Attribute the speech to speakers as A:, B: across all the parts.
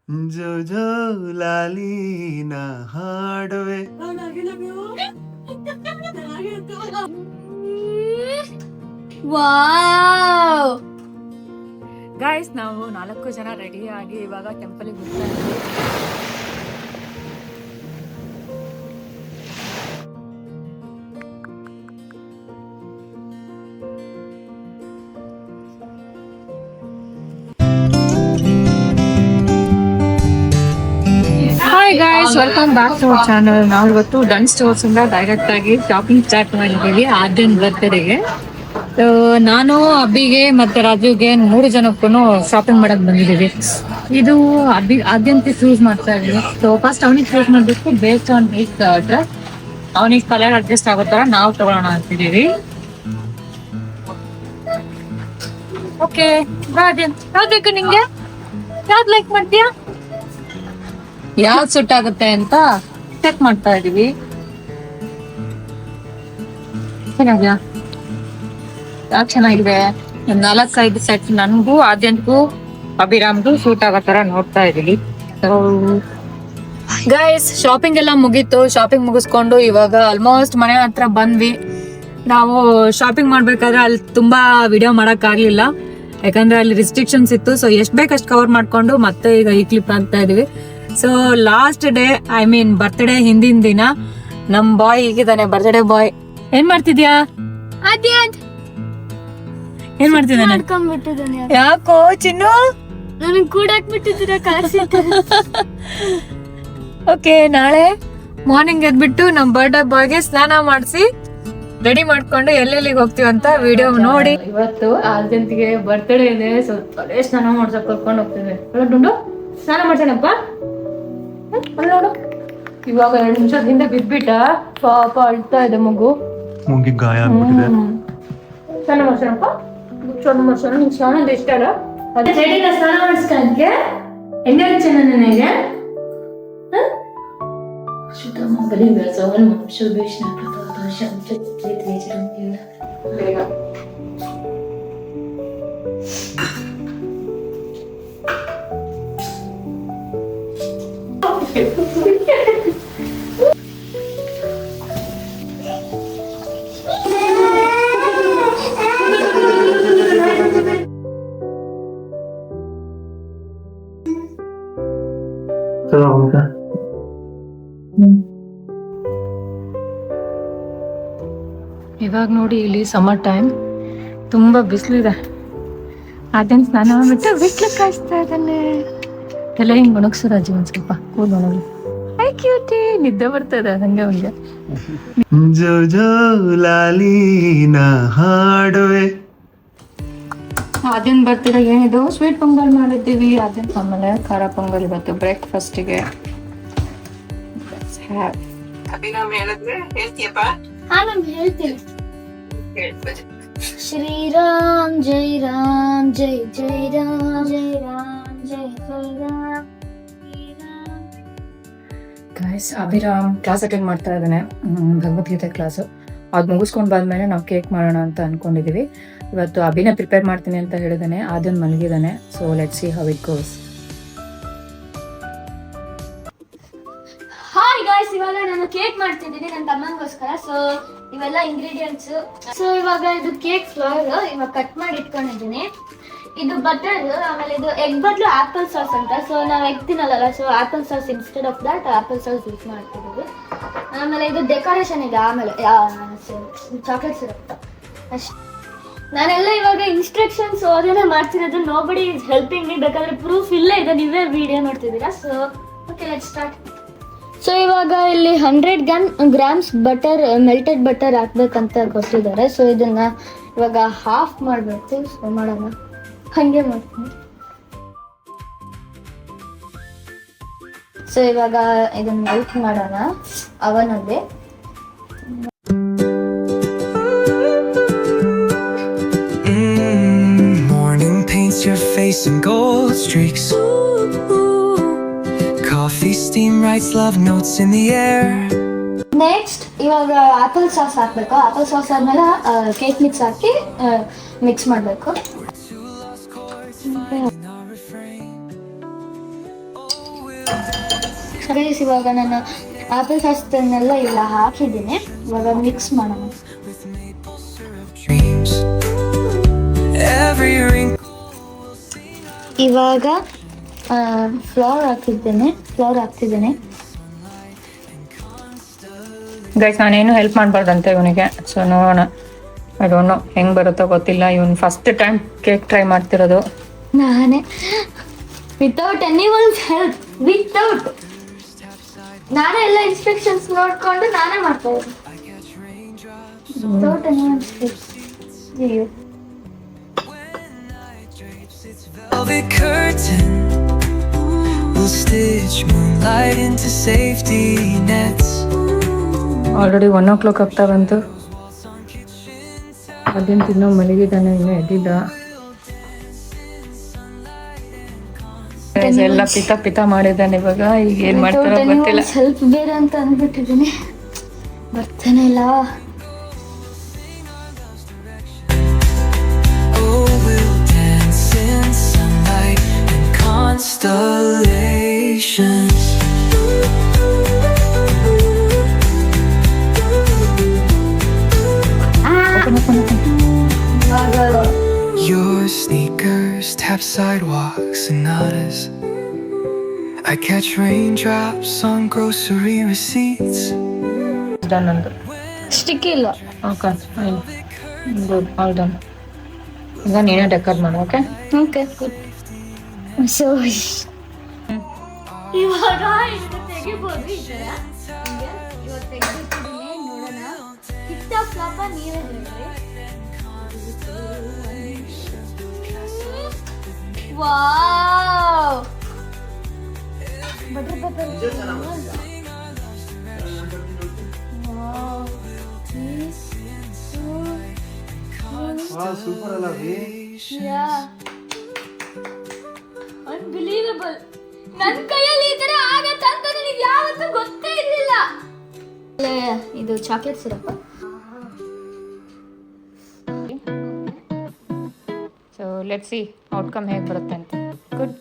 A: ಜೋ ಜೋ ಲಾಲಿ ನಾ ಹಾಡುವೆ.
B: ವಾವ್
C: ಗಾಯ್ಸ್, ನಾವು 4 ಜನ ರೆಡಿ ಆಗಿ ಇವಾಗ ಟೆಂಪಲ್ಗೆ ಹೋಗ್ತಾ ಇದ್ದೀವಿ. Hi guys, welcome back to our channel. ನಾವು ಇವತ್ತು ಡನ್ ಸ್ಟೋರ್ಸ್ ಇಂದ ಡೈರೆಕ್ಟ್ ಆಗಿ ಶಾಪಿಂಗ್ ಸ್ಟಾರ್ಟ್ ಮಾಡಿದ್ದೀವಿ ಆದ್ಯನ್ ಬರ್ತ್ಡೇಗೆ. ನಾನು ಅಬ್ಬಿಗೆ ಮತ್ತೆ ರಾಜುಗೆ 3 ಜನಕ್ಕೂ ಶಾಪಿಂಗ್ ಮಾಡಕ್ ಬಂದಿದ್ದೀವಿ. ಇದು ಆದ್ಯಂತ ಚೂಸ್ ಮಾಡ್ತಾ ಇದೀವಿ. ಸೊ ಫಸ್ಟ್ ಅವನಿಗೆ ಚೂಸ್ ಮಾಡ್ಬೇಕು, ಬೇಸ್ಡ್ ಆನ್ ಹಿಸ್ ಡ್ರೆಸ್ ಅವನಿಗೆ ಕಲರ್ ಅಡ್ಜಸ್ಟ್ ಆಗೋ ತರ ನಾವು ತಗೊಳ್ಳೋಣ ಅಂತಿದ್ದೀವಿ. ಓಕೆ, ಯಾವ್ದು ಬೇಕು ನಿಂಗೆ? ಯಾವ್ದು ಲೈಕ್ ಮಾಡ್ತೀಯಾ? ಯಾವ್ದು ಸೂಟ್ ಆಗುತ್ತೆ ಅಂತ ಚೆಕ್ ಮಾಡ್ತಾ ಇದೀವಿ. ಚೆನ್ನಾಗಿದೆಯಾ? ಯಾವ್ದು ಚೆನ್ನಾಗಿದೆ? 4-5 ಸೆಟ್ ನನ್ಗೂ ಆದ್ಯಂತಗೂ ಅಭಿರಾಮ್ಗೂ ಸೂಟ್ ಆಗೋ ತರ ನೋಡ್ತಾ ಇದೀವಿ. ಗೈಸ್, ಶಾಪಿಂಗ್ ಎಲ್ಲ ಮುಗೀತು. ಶಾಪಿಂಗ್ ಮುಗಿಸ್ಕೊಂಡು ಇವಾಗ ಆಲ್ಮೋಸ್ಟ್ ಮನೆ ಹತ್ರ ಬಂದ್ವಿ. ನಾವು ಶಾಪಿಂಗ್ ಮಾಡ್ಬೇಕಾದ್ರೆ ಅಲ್ಲಿ ತುಂಬಾ ವಿಡಿಯೋ ಮಾಡಕ್ ಆಗ್ಲಿಲ್ಲ, ಯಾಕಂದ್ರೆ ಅಲ್ಲಿ ರಿಸ್ಟ್ರಿಕ್ಷನ್ಸ್ ಇತ್ತು. ಸೊ ಎಷ್ಟ್ ಬೇಕಷ್ಟು ಕವರ್ ಮಾಡ್ಕೊಂಡು ಮತ್ತೆ ಈಗ ಈ ಕ್ಲಿಪ್ ಹಾಕ್ತಾ ಇದೀವಿ. So last day, I mean birthday ಹಿಂದಿನ ದಿನ ನಮ್ ಬಾಯ್ ಹೀಗಿದ್ದಾನೆ, ಬರ್ತ್ಡೇ ಬಾಯ್. ಏನ್ ಮಾಡ್ತಿದ್ಯಾ? ಏನ್ ಮಾಡ್ತಿದ್ದಾನೆ? ಯಾಕೋ ಚಿನ್ನು
B: ನನಗ್ ಕೂಡಾಕ್ ಬಿಟ್ಟಿದ್ದೀರ ಕಾಸಿ?
C: ಓಕೆ, ನಾಳೆ ಮಾರ್ನಿಂಗ್ ಎದ್ಬಿಟ್ಟು ನಮ್ ಬರ್ಡೇ ಬಾಯ್ಗೆ ಸ್ನಾನ ಮಾಡಿಸಿ ರೆಡಿ ಮಾಡ್ಕೊಂಡು ಎಲ್ಲೆಲ್ಲಿಗೆ ಹೋಗ್ತೀವಿ ಅಂತ ವಿಡಿಯೋ ನೋಡಿ. ಇವತ್ತು ಆರ್ಜೆಂಟ್ಗೆ ಬರ್ತ್ಡೇ ಇದೆ, ಸ್ವಲ್ಪ ಸ್ನಾನ ಮಾಡ್ಸಕ್ ಕರ್ಕೊಂಡು ಹೋಗ್ತೀವಿ. ಡುಂಡು ಸ್ನಾನ ಮಾಡ್ಸೇನಪ್ಪ? ನೋಡು, ಇವಾಗ 2 ನಿಮಿಷದ ಹಿಂದೆ ಬಿದ್ಬಿಟ್ಟ, ಪಾಪ ಅಳ್ತಾ ಇದೆ ಮಗು.
A: ಮುಗಿಗೆ ಗಾಯ ಆಗ್ಬಿಟ್ಟಿದೆ.
C: ಸ್ನಾನ ಮಾಡ್ಸೇನಪ್ಪ? ಚೊಂದು ಮಾಡ್ಸೋಣ. ನಿಂಗೆ ಸ್ನಾನ ಅಂದ್ರೆ ಇಷ್ಟ ಅಲ್ಲ?
B: ಅದೇ ರೆಡಿನ ಸ್ನಾನ ಮಾಡಿಸ್ಕೊಂಡ್ಗೆ ಎಣ್ಣೆ ಹಚ್ಚೋಣ ನನಗೆ.
C: ಬೇಗ ಇವಾಗ ನೋಡಿ, ಇಲ್ಲಿ ಸಮ್ಮರ್ ಟೈಮ್, ತುಂಬಾ ಬಿಸಿಲಿದೆ. ಅದೇನ್ ಸ್ನಾನ ಮಾಡ್ಬಿಟ್ಟು ಬಿಸ್ಲು ಕಾಯಿಸ್ತಾ ಇದ್ದಾನೆ. ಎಲ್ಲ ಹಿಂಗ್ ಒಣಗ್ಸು ರಾಜು, ಒಂದ್ ಸ್ವಲ್ಪ ಕೂಲ್ ಒಣಗ್ಲಿ. ಐ ಕ್ಯೂಟಿ, ನಿದ್ದೆ ಬರ್ತದೆ ಹಂಗೆ ಅವ್ನಿಗೆ.
A: ಜೋ ಜೋ ಲಾಲಿ ನಾ ಹಾಡುವೆ.
C: ಅದೇನ್ ಬರ್ತಿರೋ ಏನಿದು ಸ್ವೀಟ್ ಪೊಂಗಲ್ ಮಾಡಿದ್ದೀವಿ. ಅದೇನ್ ಆಮೇಲೆ ಖಾರ ಪೊಂಗಲ್ ಇವತ್ತು ಬ್ರೇಕ್ಫಾಸ್ಟಿಗೆ.
B: ಹಾ, ನಾನು ಹೇಳ್ತೀನಿ. ಶ್ರೀರಾಮ್ ಜೈ ರಾಮ್ ಜೈ ಜೈ ರಾಮ್ ಜೈ ರಾಮ್ ಜೈ ಜೈ Ram.
C: Guys, Abhiram class attend ಮಾಡ್ತಾ ಇದ್ದಾನೆ, ಭಗವದ್ಗೀತೆ ಕ್ಲಾಸು. ಅದು ಮುಗಿಸ್ಕೊಂಡು ಬಂದ್ಮೇಲೆ ನಾವು ಕೇಕ್ ಮಾಡೋಣ ಅಂತ ಅನ್ಕೊಂಡಿದೀವಿ. ಇವತ್ತು ಅಭಿನ ಪ್ರಿಪೇರ್ ಮಾಡ್ತೀನಿ ಅಂತ ಹೇಳಿದಾನೆ, ಆದ್ಯನ್ ಮಲಗಿದಾನೆ. So let's see how it goes.
B: Hi guys, ಇವಾಗ ನಾನು ಕೇಕ್ ಮಾಡ್ತಿದ್ದೀನಿ ನನ್ನ ತಮ್ಮನಿಗೋಸ್ಕರ. ಸೊ ಇವೆಲ್ಲ ಇಂಗ್ರೀಡಿಯೆಂಟ್ಸ್. ಸೊ ಇವಾಗ ಇದು ಕೇಕ್ ಫ್ಲವರ್ ಇವಾಗ ಕಟ್ ಮಾಡಿ ಇಟ್ಕೊಂಡಿದ್ದೀನಿ. ಇದು ಬಟರ್, ಆಮೇಲೆ ಇದು ಎಗ್ ಬದಲು ಆಪಲ್ ಸಾಸ್ ಅಂತ. ಸೊ ನಾವು ಎಗ್ ತಿನ್ನಲ್ಲ, so apple sauce instead of that apple sauce use ಮಾಡ್ತಿದ್ದೀವಿ. ಆಮೇಲೆ ಇದು ಡೆಕೋರೇಷನ್ ಇದೆ, ಆಮೇಲೆ ಚಾಕ್ಲೇಟ್ ಸಿರಪ್ ಅಷ್ಟೇ. ನಾನೆಲ್ಲ ಇವಾಗ ಇನ್ಸ್ಟ್ರಕ್ಷನ್ಸ್ ಓದೇನೆ ಮಾಡ್ತಿರೋದು. ನೋ ಬಡಿ ಈಸ್ ಹೆಲ್ಪಿಂಗ್ ಮೀ. ಬೇಕಾದ್ರೆ ಪ್ರೂಫ್ ಇಲ್ಲೇ ಇದೆ, ನೀವೇ ವಿಡಿಯೋ ನೋಡ್ತಿದ್ದೀರಾ. So okay, let's start. So ಇವಾಗ ಇಲ್ಲಿ 100 ಗ್ರಾಮ್ಸ್ ಬಟರ್, ಮೆಲ್ಟೆಡ್ ಬಟರ್ ಹಾಕ್ಬೇಕಂತ ಕೊಟ್ಟಿದ್ದಾರೆ. ಸೊ ಇದನ್ನ ಇವಾಗ ಹಾಫ್ ಮಾಡಬೇಕು. ಸೊ ಮಾಡೋಣ, ಹಂಗೆ ಮಾಡ್ತೀನಿ. ಸೊ ಇವಾಗ ಇದನ್ನ ಮೆಲ್ಟ್ ಮಾಡೋಣ ಅವನಲ್ಲಿ.
D: Morning paints your face in gold streaks. Coffee steam writes love notes in the air.
B: Next ಇವಾಗ ಆಪಲ್ ಸಾಸ್ ಹಾಕ್ಬೇಕು. ಆಪಲ್ ಸಾಸ್ ಆದ್ಮೇಲೆ ಕೇಕ್ ಮಿಕ್ಸ್ ಹಾಕಿ ಮಿಕ್ಸ್ ಮಾಡಬೇಕು. ಗೈಸ್ ಇವಾಗ ನಾನು ಆಪಲ್ ಪಾಸ್ತಾನೆಲ್ಲ ಇಲ್ಲ ಹಾಕಿದ್ದೀನಿ, ಇವಾಗ ಮಿಕ್ಸ್ ಮಾಡೋಣ.
D: dreams. Every wrinkle
B: ಇವಾಗ ಫ್ಲವರ್ ಹಾಕ್ತಿದ್ದೇನೆ.
C: ಗೈಸ್ ನಾನೇನು ಹೆಲ್ಪ್ ಮಾಡಬಾರ್ದಂತೆ ಇವನಿಗೆ, ಸೊ ನೋಡೋಣ. ಐ ಡೋಂಟ್ ನೋ ಹೆಂಗ್ ಬರುತ್ತೋ ಗೊತ್ತಿಲ್ಲ. ಇವನು ಫಸ್ಟ್ ಟೈಮ್ ಕೇಕ್ ಟ್ರೈ ಮಾಡ್ತಿರೋದು.
B: ನಾನೇ ವಿತೌಟ್ ಎನಿವನ್ಸ್ ಹೆಲ್ಪ್, ನಾನೇ ಎಲ್ಲ ಇನ್ಸ್ಟ್ರಕ್ಷನ್ಸ್ ನೋಡ್ಕೊಂಡು ನಾನೇ ಮಾಡ್ತಾ ಇದ್ದೀನಿ. Without anyone's help. ಅಯ್ಯೋ
D: velvet curtain will stitch moonlight into safety nets.
C: Already 1 o'clock ಆಗ್ತಾ ಬಂತು. ಅದೇನು ತಿನ್ನೋ ಮಲಗಿದ್ದಾನೆ, ಇನ್ನೂ ಎದ್ದಿದ್ದ. ಎಲ್ಲ ಪಿತ ಮಾಡಿದ್ದಾನೆ. ಇವಾಗ ಈಗ ಏನ್ ಮಾಡ್ತಾರೋ ಗೊತ್ತಿಲ್ಲ.
B: ಹೆಲ್ಪ್ ಬೇರೆ ಅಂತ ಅಂದ್ಬಿಟ್ಟಿದ್ದೀನಿ, ಬರ್ತಾನೆ ಇಲ್ಲ.
D: Oh, we'll dance in sunlight and constellations. Your sneakers tap sidewalks and others. I catch raindrops on grocery receipts.
C: Done ಅಂದು
B: ಸ್ಟಿಕ್ ಇಲ್ಲ.
C: Okay fine, good, all done. ಈಗ ನೀನೇ ಡೆಕೋರ್ ಮಾಡು. Okay
B: okay good. ಸೊ ಇವಾಗ ಇದನ್ನ ತೆಗಿಬೋದು ಈ ಥರ. ಇವಾಗ ತೆಗೆದಿಟ್ಟಿದ್ದೀನಿ, ನೋಡೋಣ ಹಿಟ್ಟ ಫ್ಲಾಪ ನೀವೇ ಹೇಳ್ರಿ. Wow, butter paper.
A: ಸೂಪರ್ ಅಲ್ಲ
B: ಅನ್ಬಿಲೀವಬಲ್. ನನ್ನ ಕೈಯಲ್ಲಿ ಈ ತರ ಆಗತ್ತೆ ಅಂತ ನನಗೆ ಯಾವತ್ತೂ ಗೊತ್ತೇ ಇರಲಿಲ್ಲ. ಇದು chocolate syrup.
C: So let's C outcome ಹೇಗೆ ಬರುತ್ತೆ ಅಂತ. ಗುಡ್.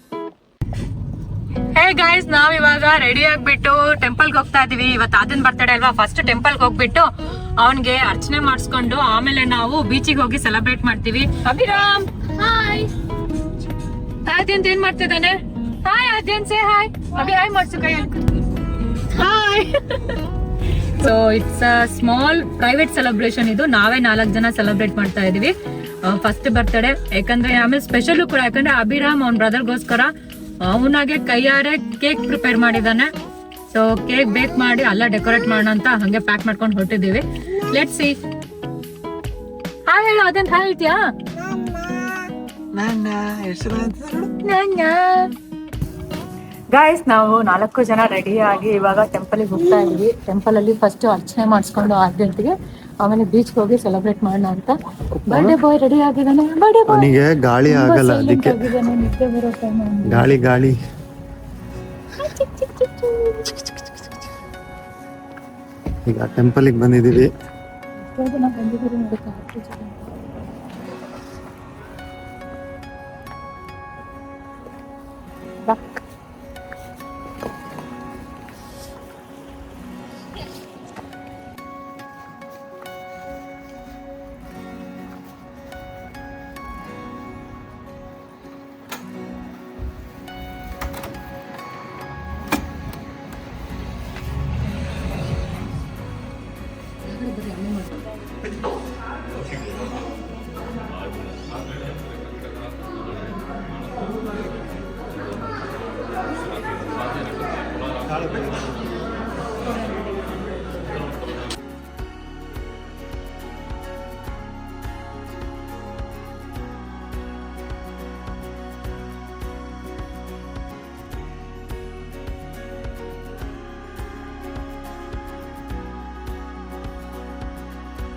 C: ಹೇ ಗೈಸ್, ನಾವ್ ಇವಾಗ ರೆಡಿ ಆಗ್ಬಿಟ್ಟು ಟೆಂಪಲ್ಗೆ ಹೋಗ್ತಾ ಇದೀವಿ. ಇವತ್ತು ಅದನ್ ಬರ್ತಡೇ ಅಲ್ವಾ, ಫಸ್ಟ್ ಟೆಂಪಲ್ಗೆ ಹೋಗ್ಬಿಟ್ಟು ಅವನ್ಗೆ ಅರ್ಚನೆ ಮಾಡಿಸ್ಕೊಂಡು ಆಮೇಲೆ ನಾವು ಬೀಚಿಗೆ ಹೋಗಿ ಸೆಲೆಬ್ರೇಟ್ ಮಾಡ್ತೀವಿ. ಅಭಿರಾಮ್ ಹಾಯ್. ಆದ್ಯಂತ್ ಏನ್ ಮಾಡ್ತಿದ್ದಾನೆ? Hi Aadyant, say hi. Abhi hi ಮಾಡ್ಸು ಕೈಯಲ್ಲಿ. Hi. So it's a small private celebration. ಇದು ನಾವೇ 4 ಜನ ಸೆಲೆಬ್ರೇಟ್ ಮಾಡ್ತಾ ಇದೀವಿ ಫಸ್ಟ್ ಬರ್ತಡೇ. ಯಾಕಂದ್ರೆ ಆಮೇಲೆ ಸ್ಪೆಷಲ್ ಕೂಡ, ಯಾಕಂದ್ರೆ ಅಭಿರಾಮ್ ಅವ್ನ ಬ್ರದರ್ಗೋಸ್ಕರ ಅವನಾಗೆ ಕೈಯಾರೆ ಕೇಕ್ ಪ್ರಿಪೇರ್ ಮಾಡಿದಾನೆ. ಸೊ ಕೇಕ್ ಬೇಕ್ ಮಾಡಿ ಅಲ್ಲ ಡೆಕೋರೇಟ್ ಮಾಡೋಣ ಅಂತ ಹಂಗೆ ಪ್ಯಾಕ್ ಮಾಡ್ಕೊಂಡು ಹೊರಟಿದ್ದೀವಿ. Let's see. ಹಾಯ್ ಹೇಳು ಅದಂತ ಹಾಯ್ ಹೇಳ್ತೀಯಾ? ಗೈಸ್, ನಾವು 4 ಜನ ರೆಡಿ ಆಗಿ ಇವಾಗ ಟೆಂಪಲ್ಗೆ ಹೋಗ್ತಾ ಇದೀವಿ. ಟೆಂಪಲ್ ಅಲ್ಲಿ ಫಸ್ಟ್ ಅರ್ಚನೆ ಮಾಡಿಸ್ಕೊಂಡು ಆದ್ಯಂತಿಗೆ, ಆಮೇಲೆ ಬೀಚ್ಗೆ ಹೋಗಿ ಸೆಲೆಬ್ರೇಟ್ ಮಾಡೋಣ ಅಂತ. ಬರ್ಡೇ ಬಾಯ್ ರೆಡಿ ಆಗಿದ್ದಾನೆ. ಬರ್ಡೇ ಬಾಯ್
A: ಅವನಿಗೆ ಗಾಳಿ ಆಗಲ್ಲ, ಅದಕ್ಕೆ
C: ನಿದ್ದೆ ಬರೋ ಟೈಮ್.
A: ಗಾಳಿ ಈಗ ಟೆಂಪಲ್ಗೆ ಬಂದಿದ್ದೀವಿ.
C: ಬಂದಿದ್ದೀರಿ ನೋಡಿ.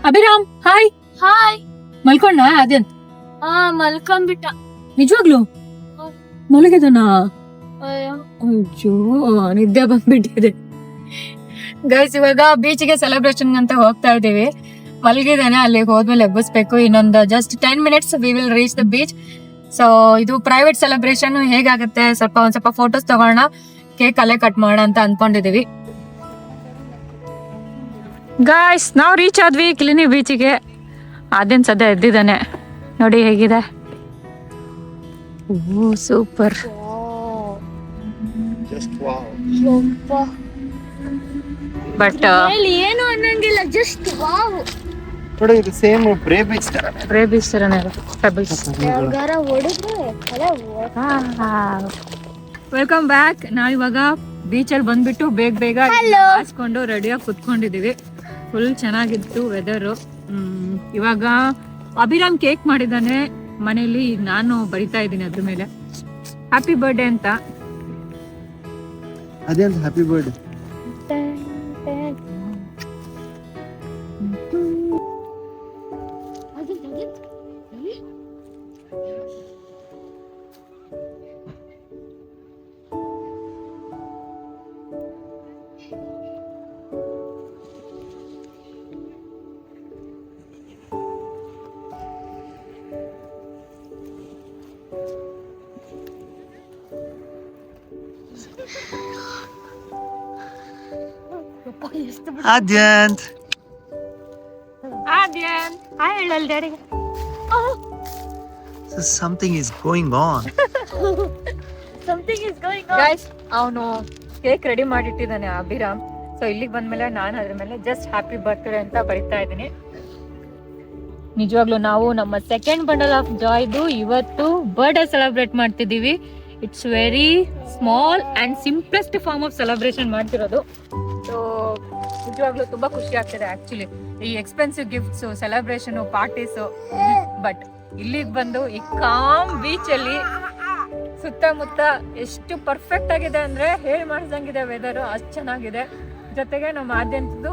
C: ಅಭಿರಾಮ್ ಹಾಯ್.
B: ಹಾಯ್.
C: ಮಲ್ಕೊಂಡ ಅದಂತ?
B: ಮಲ್ಕೊಂಡ್ಬಿಟ್ಟ.
C: ನಿಜವಾಗ್ಲು ಮಲಗಿದನಾ?
B: ಅಯ್ಯೋ
C: ಅಯ್ಯೋ, ನಿದ್ದೆ ಬಂದ್ಬಿಟ್ಟಿದೆ. ಗೈಸ್, ಇವಾಗ ಬೀಚ್ಗೆ ಸೆಲೆಬ್ರೇಷನ್ ಅಂತ ಹೋಗ್ತಾ ಇದೀವಿ. ಮಲಗಿದಾನೆ, ಅಲ್ಲಿಗೆ ಹೋದ್ಮೇಲೆ ಎಬ್ಬಿಸ್ಬೇಕು. ಇನ್ನೊಂದು just 10 minutes we will reach the beach. So ಇದು ಪ್ರೈವೇಟ್ ಸೆಲೆಬ್ರೇಷನ್ ಹೇಗಾಗುತ್ತೆ, ಒಂದ್ ಸ್ವಲ್ಪ ಫೋಟೋಸ್ ತಗೋಣ. ಕೇಕ್ ಅಲ್ಲೇ ಕಟ್ ಮಾಡೋಣ ಅಂತ ಅನ್ಕೊಂಡಿದೀವಿ. ಗಾಯ್ಸ್ ನಾವು ರೀಚ್ ಆದ್ವಿ ಕಿಲಿನಿ ಬೀಚಿಗೆ. ಅದೇನ್ ಸದ್ಯ ಎದ್ದಿದ್ದಾನೆ ನೋಡಿ ಹೇಗಿದೆ. ಓ ಸೂಪರ್. ಬಟ್
B: ಏನು ಅನ್ನಂಗಿಲ್ಲ, ಜಸ್ಟ್ ವಾವ್.
A: ನೋಡಿ ಇದು ಸೇಮ್ ಬ್ರೇ ಬೀಚ್ ತರ.
C: ಬ್ರೇ ಬೀಚ್ ತರನೇ ಪೆಬಲ್ಸ್.
B: ಯಾವಾಗಾರ ಹೊಡೆದ್ರೆ
C: ವೆಲ್ಕಮ್ ಬ್ಯಾಕ್. ನಾವಿವಾಗ ಬೀಚಲ್ಲಿ ಬಂದ್ಬಿಟ್ಟು ಬೇಗ ಹಾಸ್ಕೊಂಡು ರೆಡಿಯಾಗಿ ಕುತ್ಕೊಂಡಿದೀವಿ. ಫುಲ್ ಚೆನ್ನಾಗಿತ್ತು ವೆದರು. ಇವಾಗ ಅಭಿರಾಮ್ ಕೇಕ್ ಮಾಡಿದ್ದಾನೆ ಮನೇಲಿ, ನಾನು ಬರಿತಾ ಇದ್ದೀನಿ ಅದ್ರ ಮೇಲೆ ಹ್ಯಾಪಿ ಬರ್ಡೇ ಅಂತ.
A: ಅದೇಂತ ಹ್ಯಾಪಿ ಬರ್ಡೇ. ಆದ್ಯಂತ್
C: ಹಾಯ್ ಹೇಳಲ್ daddy.
A: something is going on.
B: Something is going
C: guys ಅವನು ಕೇಕ್ ರೆಡಿ ಮಾಡಿಟ್ಟಿದ್ದಾನೆ ಅಭಿರಾಮ್. ಸೊ ಇಲ್ಲಿಗೆ ಬಂದ್ಮೇಲೆ ನಾನು ಅದ್ರ ಮೇಲೆ ಜಸ್ಟ್ ಹ್ಯಾಪಿ ಬರ್ತ್ಡೇ ಅಂತ ಬರಿತಾ ಇದ್ದೀನಿ. ನಿಜವಾಗ್ಲೂ ನಾವು ನಮ್ಮ ಸೆಕೆಂಡ್ ಬಂಡಲ್ ಆಫ್ ಜಾಯ್ದು ಇವತ್ತು ಬರ್ಡೇ ಸೆಲೆಬ್ರೇಟ್ ಮಾಡ್ತಿದ್ದೀವಿ. It's very small and simplest form of celebration ಮಾಡ್ತಿರೋದು. ಸೊ ನಿಜವಾಗ್ಲೂ ತುಂಬಾ ಖುಷಿ ಆಗ್ತಿದೆ ಆಕ್ಚುಲಿ. ಈ expensive gifts, celebration, parties, but ಇಲ್ಲಿಗೆ ಬಂದು ಈ ಕಾಮ್ ಬೀಚ್ ಅಲ್ಲಿ ಸುತ್ತಮುತ್ತ ಎಷ್ಟು ಪರ್ಫೆಕ್ಟ್ ಆಗಿದೆ ಅಂದ್ರೆ ಹೇಳಿ ಮಾಡಿದಂಗಿದೆ. ವೆದರ್ ಅಷ್ಟು ಚೆನ್ನಾಗಿದೆ. ಜೊತೆಗೆ ನಮ್ಮ ಆದ್ಯಂತದ್ದು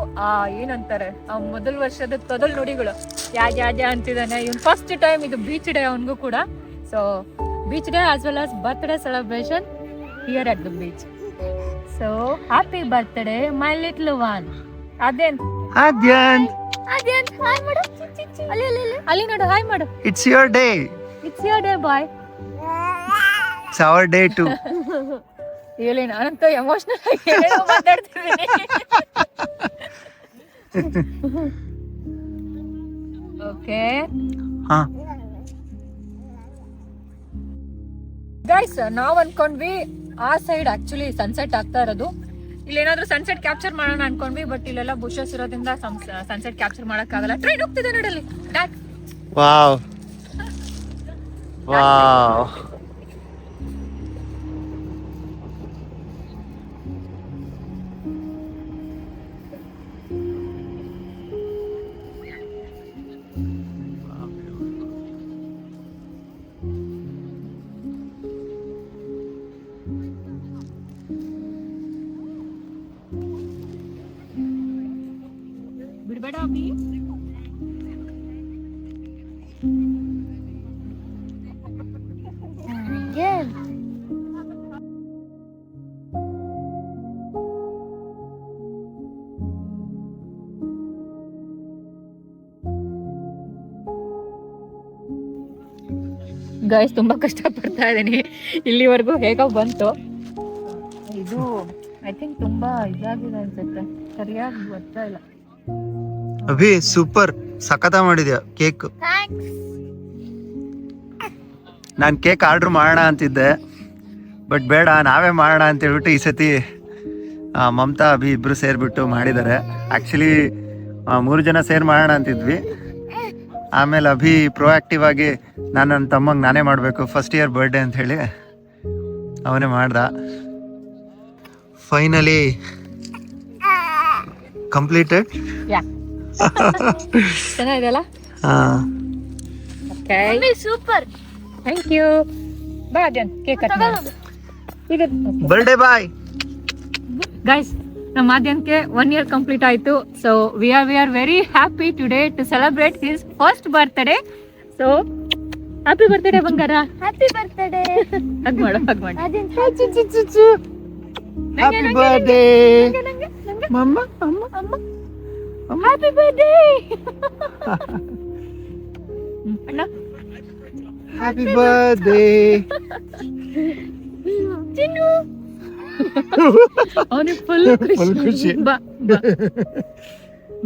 C: ಏನಂತಾರೆ ಆ ಮೊದಲ ವರ್ಷದ ತೊದಲ್ ನುಡಿಗಳು ಯಾಜ ಅಂತಿದ್ದಾನೆ. ಇವನ್ ಫಸ್ಟ್ ಟೈಮ್ ಇದು ಬೀಚ್ ಡೇ ಅವನಿಗೂ ಕೂಡ. So beach day as well as birthday celebration here at the beach. So happy birthday my little one. Aadyant
B: hi ಮಾಡು.
C: ಅಲ್ಲಿ ನೋಡು, ಹಾಯ್ ಮಾಡು.
A: It's your day.
C: It's your day boy.
A: It's our day too.
C: ಹೇಳಿ ನಾನಂತೂ emotional ಆಗಿ ಮಾತಾಡ್ತಿದ್ದೀನಿ. Okay guys, ನಾವ್ ಅನ್ಕೊಂಡ್ವಿ ಆ ಸೈಡ್ ಆಕ್ಚುಲಿ ಸನ್ಸೆಟ್ ಆಗ್ತಾ ಇರೋದು. ಇಲ್ಲೇನಾದ್ರೂ ಸನ್ಸೆಟ್ ಕ್ಯಾಪ್ಚರ್ ಮಾಡೋಣ ಅನ್ಕೊಂಡ್ವಿ, ಬಟ್ ಇಲ್ಲೆಲ್ಲ ಬುಷಸ್ ಇರೋದ್ರಿಂದ ಸನ್ಸೆಟ್ ಕ್ಯಾಪ್ಚರ್ ಮಾಡಕ್ ಆಗಲ್ಲ. ಟ್ರೈನ್ ಹೋಗ್ತಿದೆ ನೋಡಲ್ಲಿ.
A: Wow wow.
C: ಬಿಡ್ಬೇಡ ಅಭಿ. ಗೈಸ್ ತುಂಬಾ ಕಷ್ಟ ಪಡ್ತಾ ಇದೀನಿ. ಇಲ್ಲಿವರೆಗೂ ಹೇಗೋ ಬಂತು. ಇದು ಐ ಥಿಂಕ್ ತುಂಬಾ ಇದಾಗಿದೆ ಅನ್ಸುತ್ತೆ, ಸರಿಯಾಗಿ ಬರ್ತಾ ಇಲ್ಲ.
A: ಅಭಿ ಸೂಪರ್ ಸಖತ ಮಾಡಿದ್ಯಾ ಕೇಕ್. ನಾನು ಕೇಕ್ ಆರ್ಡರ್ ಮಾಡೋಣ ಅಂತಿದ್ದೆ, ಬಟ್ ಬೇಡ ನಾವೇ ಮಾಡೋಣ ಅಂತ ಹೇಳ್ಬಿಟ್ಟು ಈ ಸತಿ ಮಮತಾ ಅಭಿ ಇಬ್ರು ಸೇರಿಬಿಟ್ಟು ಮಾಡಿದ್ದಾರೆ. ಆ್ಯಕ್ಚುಲಿ 3 ಜನ ಸೇರಿ ಮಾಡೋಣ ಅಂತಿದ್ವಿ. ಆಮೇಲೆ ಅಭಿ ಪ್ರೊಆಕ್ಟಿವ್ ಆಗಿ ನಾನು ನನ್ನ ತಮ್ಮಂಗೆ ನಾನೇ ಮಾಡಬೇಕು, ಫಸ್ಟ್ ಇಯರ್ ಬರ್ಡೇ ಅಂತ ಹೇಳಿ ಅವನೇ ಮಾಡ್ದ. Finally completed.
C: ಚೆನ್ನಾಗಿದೆಯಲ್ಲ? Okay
B: super,
C: thank you. ಬಾ ಅಜನ್, ಕೇಕ್ ಕಟ್ ಮಾಡು. ಈಗ
A: ಬರ್ಡೇ ಬಾಯ್
C: ಗೈಸ್, ನಮ್ಮ ಆದ್ಯಂತ್ಗೆ 1 year ಕಂಪ್ಲೀಟ್ ಆಯ್ತು. So we are very happy today to celebrate his first birthday. So happy birthday ಬಂಗಾರ.
B: Happy birthday.
C: ಹಗ್ ಮಾಡು, ಹಗ್ ಮಾಡು.
A: ಹ್ಯಾಪಿ ಬರ್ಡೇ ಮಮ್ಮ ಅಮ್ಮ ಅಮ್ಮ
B: ಹ್ಯಾಪಿ ಬರ್ತ್ಡೇ
C: ಅಣ್ಣ.
A: ಹ್ಯಾಪಿ ಬರ್ಡೇ
B: ಚಿನ್ನು.
C: ಅವನಿಗೆ ಫುಲ್
A: Full ಖುಷಿ.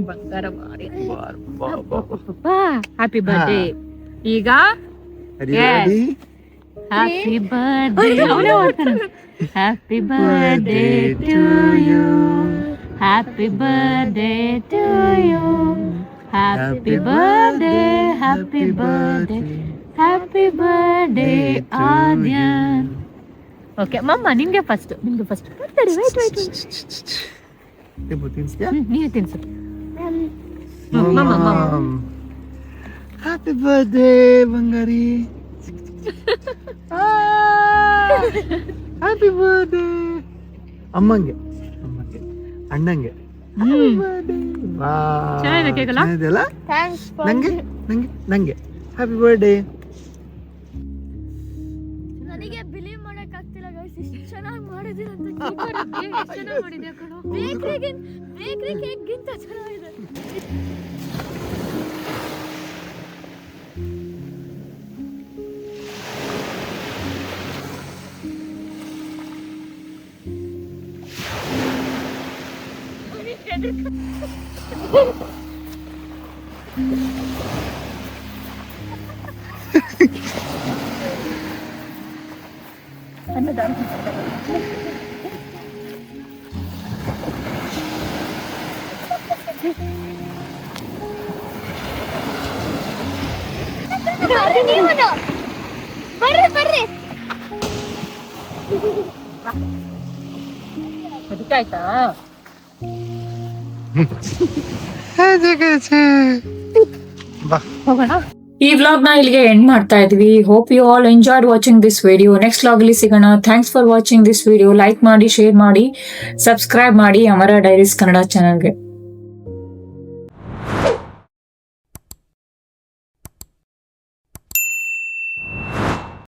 C: ಬಂಗಾರ ಮಾಡಿ ಹ್ಯಾಪಿ ಬರ್ಡೇ. ಈಗ ಹ್ಯಾಪಿ ಬರ್ಡೇ ಅವನೇ ಮಾಡ್ತಾನೆ. Happy birthday to you, happy birthday to you, happy birthday, happy birthday, happy birthday Aadyan. Okay ಮಮ್ಮ ನಿಮ್ಗೆ ಫಸ್ಟ್ ಬರ್ತಾರೆ. ನೀವೇ ತಿನ್ಸು.
A: ಹ್ಯಾಪಿ ಬರ್ಡೇ ಬಂಗಾರಿ. ಹ್ಯಾಪಿ ಬರ್ಡೇ ಅಮ್ಮಂಗೆ, ಅಣ್ಣಂಗೆ.
C: ಚೆನ್ನಾಗಿದೆ ಕೇಕ್ ಅಲ್ಲ?
A: ಚೆನ್ನಾಗಿದೆಯಲ್ಲ?
B: ಥ್ಯಾಂಕ್ಸ್
A: ನಂಗೆ ನಂಗೆ ನಂಗೆ ಹ್ಯಾಪಿ ಬರ್ಡೇ.
B: ನನಗೆ ಬಿಲೀವ್ ಮಾಡಕ್ ಆಗ್ತಿಲ್ಲ ಗೈಸ್, ಇಷ್ಟು ಚೆನ್ನಾಗಿ ಮಾಡಿದೀರ ಅಂತ. ಚೆನ್ನಾಗಿ ಮಾಡಿದ್ಯಾ ಕಣೋ. ಬೇಕ್ರಿ ಕೇಕ್ ಗಿಂತ ಚೆನ್ನಾಗಿದೆ. ಬರ್ರಿ
C: ಆಯ್ತಾ? ಈ ವ್ಲಾಗ್ ನ ಇಲ್ಲಿಗೆ ಎಂಡ್ ಮಾಡ್ತಾ ಇದ್ವಿ. Hope you all enjoyed watching this video. Next vlog ಅಲ್ಲಿ ಸಿಗೋಣ. Thanks for watching this video. Like ಮಾಡಿ, ಶೇರ್ ಮಾಡಿ, ಸಬ್ಸ್ಕ್ರೈಬ್ ಮಾಡಿ ಅಮರ ಡೈರೀಸ್ ಕನ್ನಡ ಚಾನಲ್ಗೆ.